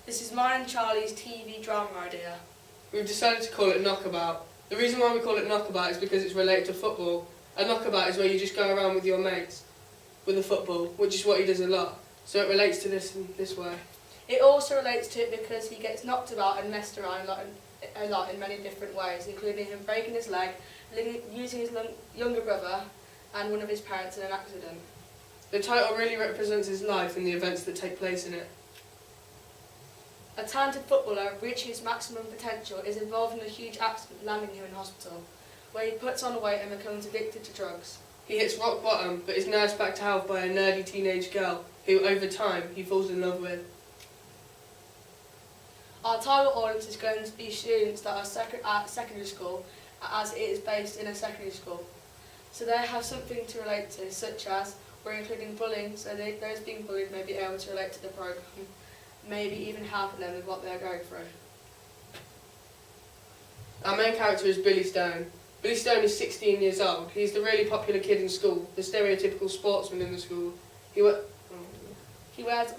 This is mine and Charlie's TV drama idea. We've decided to call it Knockabout. The reason why we call it Knockabout is because it's related to football. A knockabout is where you just go around with your mates with a football, which is what he does a lot. So it relates to this in this way. It also relates to it because he gets knocked about and messed around a lot in many different ways, including him breaking his leg, losing his younger brother and one of his parents in an accident. The title really represents his life and the events that take place in it. A talented footballer reaching his maximum potential is involved in a huge accident landing him in hospital, where he puts on weight and becomes addicted to drugs. He hits rock bottom, but is nursed back to health by a nerdy teenage girl who, over time, he falls in love with. Our target audience is going to be students that are at secondary school, as it is based in a secondary school. So they have something to relate to, such as we're including bullying, so those being bullied may be able to relate to the programme, maybe even helping them with what they're going through. Our main character is Billy Stone. Billy Stone is 16 years old. He's the really popular kid in school, the stereotypical sportsman in the school. He wears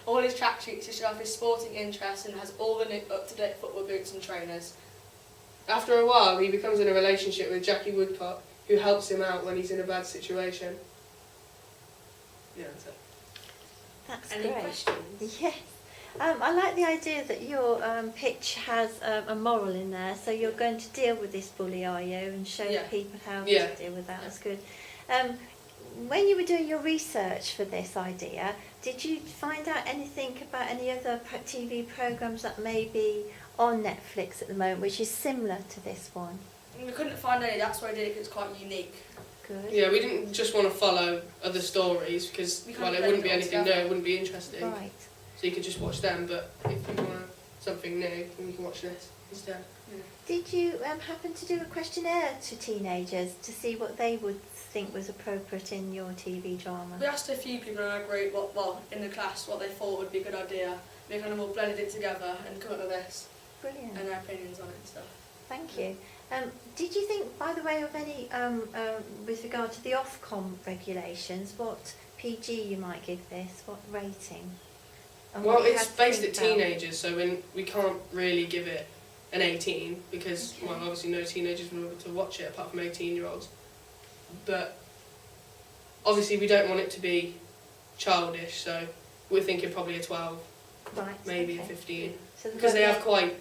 all his tracksuits to show off his sporting interests and has all the new up-to-date football boots and trainers. After a while, he becomes in a relationship with Jackie Woodcock, who helps him out when he's in a bad situation. Yeah, that's it. That's Any great. questions? Yes. I like the idea that your pitch has a moral in there, so you're going to deal with this bully, are you, and show Yeah. people how Yeah. to deal with that. Yeah. That's good. When you were doing your research for this idea, did you find out anything about any other TV programmes that may be on Netflix at the moment, which is similar to this one? We couldn't find any, that's why I did it, because it's quite unique. Good. Yeah, we didn't just want to follow other stories because, We well, can't it wouldn't be blend it all anything new, together. it wouldn't be interesting. Right. So you could just watch them, but if you want something new, then you can watch this instead. Did you happen to do a questionnaire to teenagers to see what they would think was appropriate in your TV drama? We asked a few people in our group, in the class, what they thought would be a good idea. We kind of all blended it together and come up with this, Brilliant. and their opinions on it and stuff. Thank you. Did you think, by the way, of any, with regard to the Ofcom regulations, what PG you might give this, what rating? And Well, what you it's had to based think at about? teenagers, so we can't really give it an 18 because, Okay. well, obviously no teenagers will be able to watch it apart from 18-year-olds. But obviously we don't want it to be childish, so we're thinking probably a 12, Right, maybe okay. a 15, So because they have quite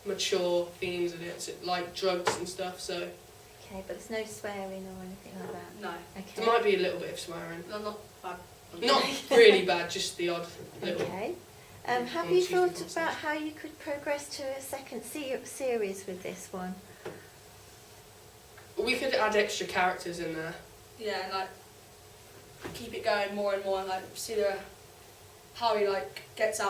mature themes in it, so like drugs and stuff. So Okay, but there's no swearing or anything like that? No, Okay. there might be a little bit of swearing, not bad. not really bad, just the odd little. Okay. Have Or you cheeky thought nonsense. about how you could progress to a second series with this one? We could add extra characters in there. Yeah, and like keep it going more and more, and like see how he like gets out.